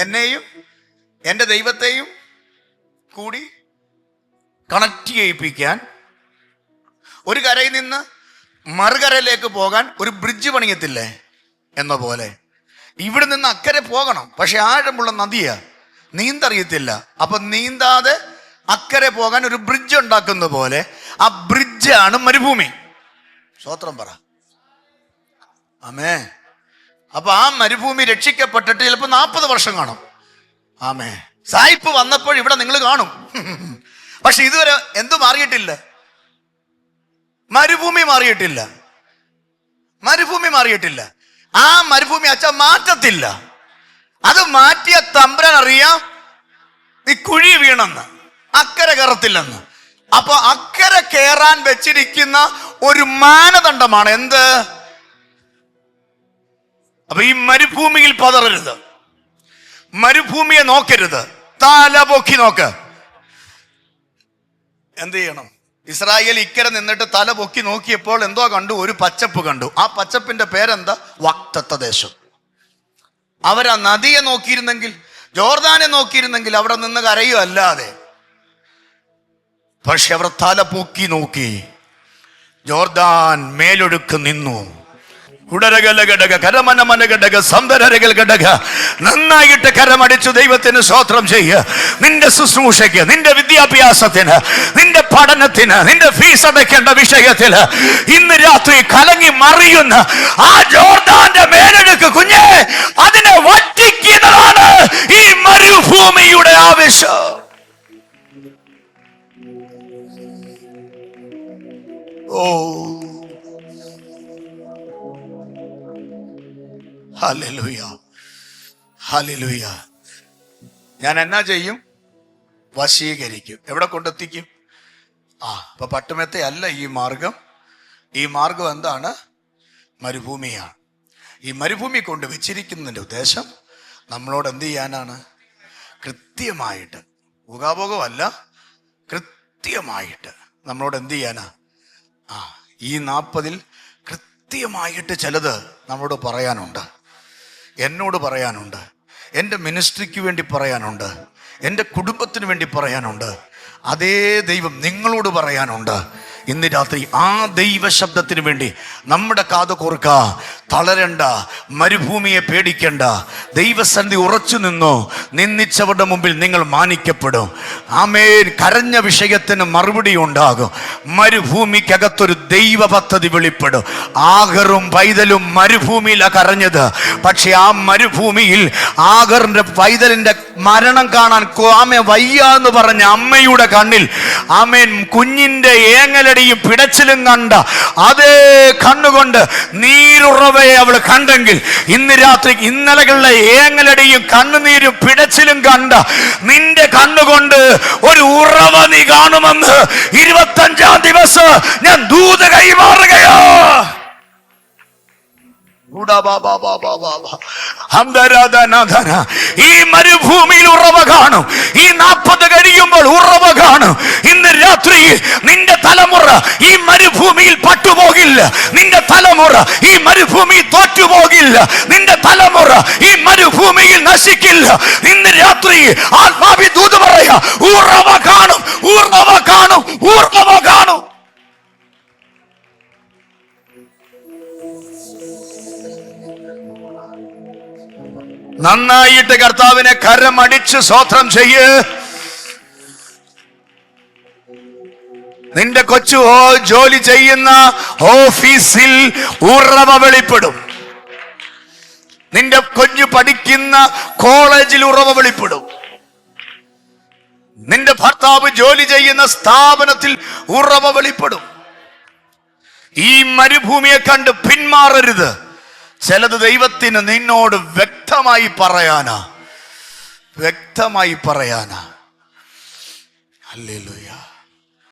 എന്നെയും എൻ്റെ ദൈവത്തെയും കൂടി കണക്ട് ചെയ്യിപ്പിക്കാൻ, ഒരു കരയിൽ നിന്ന് മറുകരയിലേക്ക് പോകാൻ ഒരു ബ്രിഡ്ജ് പണിയത്തില്ലേ എന്ന പോലെ ഇവിടെ നിന്ന് അക്കരെ പോകണം. പക്ഷെ ആഴമുള്ള നദിയാ, നീന്തറിയത്തില്ല. അപ്പൊ നീന്താതെ അക്കരെ പോകാൻ ഒരു ബ്രിഡ്ജ് ഉണ്ടാക്കുന്ന പോലെ ആ ബ്രിഡ്ജാണ് മരുഭൂമി. സ്വോത്രം പറ. ആമേ. അപ്പൊ ആ മരുഭൂമി രക്ഷിക്കപ്പെട്ടിട്ട് ചിലപ്പോൾ 40 വർഷം കാണും. ആമേ. സായിപ്പ് വന്നപ്പോൾ ഇവിടെ നിങ്ങൾ കാണും. പക്ഷെ ഇതുവരെ എന്തു മാറിയിട്ടില്ല? മരുഭൂമി മാറിയിട്ടില്ല. മരുഭൂമി മാറിയിട്ടില്ല. ആ മരുഭൂമി അച്ഛൻ മാറ്റത്തില്ല. അത് മാറ്റിയ തമ്പുരാൻ അറിയാം നീ കുഴി വീണെന്ന്, അക്കരെ കയറത്തില്ലെന്ന്. അപ്പൊ അക്കരെ കയറാൻ വെച്ചിരിക്കുന്ന ഒരു മാനദണ്ഡമാണ് എന്ത്? അപ്പൊ ഈ മരുഭൂമിയിൽ പതറരുത്, മരുഭൂമിയെ നോക്കരുത്, തല പൊക്കി നോക്ക്. എന്ത് ചെയ്യണം? ഇസ്രായേൽ ഇക്കരെ നിന്നിട്ട് തല പൊക്കി നോക്കിയപ്പോൾ എന്തോ കണ്ടു? ഒരു പച്ചപ്പ് കണ്ടു. ആ പച്ചപ്പിന്റെ പേരെന്താ? വാഗ്ദത്ത ദേശം. അവരാ നദിയെ നോക്കിയിരുന്നെങ്കിൽ, ജോർദാനെ നോക്കിയിരുന്നെങ്കിൽ അവിടെ നിന്ന് കരയോ അല്ലാതെ. പക്ഷെ അവർ തല പൊക്കി നോക്കി. ജോർദാൻ മേലൊഴുക്ക് നിന്നു. നന്നായിട്ട് കരമടിച്ചു ദൈവത്തിന് സ്തോത്രം ചെയ്യ. നിന്റെ ശുശ്രൂഷയ്ക്ക്, നിന്റെ വിദ്യാഭ്യാസത്തിന്, നിന്റെ പഠനത്തിന്, നിന്റെ ഫീസ് അടയ്ക്കേണ്ട വിഷയത്തില് ഇന്ന് രാത്രി കലങ്ങി മറിയുന്ന ആ ജോർദാന്റെ മേലൊഴുക്ക് കുഞ്ഞെ, അതിനെ വറ്റിക്കുന്നതാണ് ഈ മരുഭൂമിയുടെ ആവശ്യം. ഓ ഹല്ലേലൂയ, ഹല്ലേലൂയ. ഞാൻ എന്നാ ചെയ്യും? വശീകരിക്കും. എവിടെ കൊണ്ടെത്തിക്കും? അപ്പൊ പട്ടുമെത്ത അല്ല ഈ മാർഗം. ഈ മാർഗം എന്താണ്? മരുഭൂമിയാണ്. ഈ മരുഭൂമി കൊണ്ട് വെച്ചിരിക്കുന്നതിൻ്റെ ഉദ്ദേശം നമ്മളോട് എന്ത് ചെയ്യാനാണ്? കൃത്യമായിട്ട്, ഊഹാപോഹമല്ല, കൃത്യമായിട്ട് നമ്മളോട് എന്ത് ചെയ്യാനാ? ഈ 40-ൽ കൃത്യമായിട്ട് ചിലത് നമ്മളോട് പറയാനുണ്ട്, എന്നോട് പറയാനുണ്ട്, എൻ്റെ മിനിസ്ട്രിക്ക് വേണ്ടി പറയാനുണ്ട്, എൻ്റെ കുടുംബത്തിന് വേണ്ടി പറയാനുണ്ട്. അതേ ദൈവം നിങ്ങളോട് പറയാനുണ്ട്. ഇന്ന് രാത്രി ആ ദൈവ ശബ്ദത്തിന് വേണ്ടി നമ്മുടെ കാത് കോർക്ക. തളരണ്ട, മരുഭൂമിയെ പേടിക്കണ്ട. ദൈവസന്ധി ഉറച്ചു നിന്നോ. നിന്ദിച്ചവരുടെ മുമ്പിൽ നിങ്ങൾ മാനിക്കപ്പെടും. ആമേൻ. കരഞ്ഞ വിഷയത്തിന് മറുപടി ഉണ്ടാകും. മരുഭൂമിക്കകത്തൊരു ദൈവ പദ്ധതി വെളിപ്പെടും. ആഗറും പൈതലും മരുഭൂമിയിലാണ് കരഞ്ഞത്. പക്ഷെ ആ മരുഭൂമിയിൽ ആഗറിന്റെ പൈതലിന്റെ മരണം കാണാൻ വയ്യ എന്ന് പറഞ്ഞ അമ്മയുടെ കണ്ണിൽ ആമേൻ കുഞ്ഞിന്റെ ഏങ്ങലടിയും പിടച്ചിലും കണ്ട അതേ കണ്ണുകൊണ്ട് നീരുറവയെ അവൾ കണ്ടെങ്കിൽ ഇന്ന് രാത്രി ഇന്നലകളിലെ ഏങ്ങലടിയും കണ്ണുനീരും പിടച്ചിലും കണ്ട നിന്റെ കണ്ണുകൊണ്ട് ഒരു ഉറവ നീ കാണുമെന്ന് 25-ാം ദിവസം ഞാൻ ദൂത കൈമാറുകയോ. ഈ മരുഭൂമിയിൽ ഉറവ കാണും. ഈ 40 കഴിയുമ്പോൾ ഉറവ കാണും. ഇന്ന് രാത്രി നിന്റെ തലമുറ ഈ മരുഭൂമിയിൽ പട്ടുപോകില്ല. നിന്റെ തലമുറ ഈ മരുഭൂമിയിൽ തോറ്റുപോകില്ല. നിന്റെ തലമുറ ഈ മരുഭൂമിയിൽ നശിക്കില്ല. ഇന്ന് രാത്രി ആത്മാവി ദൂത് പറയാ, ഉറവ കാണും, ഉറവ കാണും, ഉറവ കാണും. നന്നായിട്ട് കർത്താവിനെ കരമടിച്ച് സ്തോത്രം ചെയ്യ്. നിന്റെ കൊച്ചു ജോലി ചെയ്യുന്ന ഓഫീസിൽ ഉറവ വെളിപ്പെടും. നിന്റെ കുഞ്ഞു പഠിക്കുന്ന കോളേജിൽ ഉറവ വെളിപ്പെടും. നിന്റെ ഭർത്താവ് ജോലി ചെയ്യുന്ന സ്ഥാപനത്തിൽ ഉറവ വെളിപ്പെടും. ഈ മരുഭൂമിയെ കണ്ട് പിന്മാറരുത്. ചിലത് ദൈവത്തിന് നിന്നോട് വ്യക്തമായി പറയാനാ, വ്യക്തമായി പറയാനാ. ഹല്ലേലൂയ.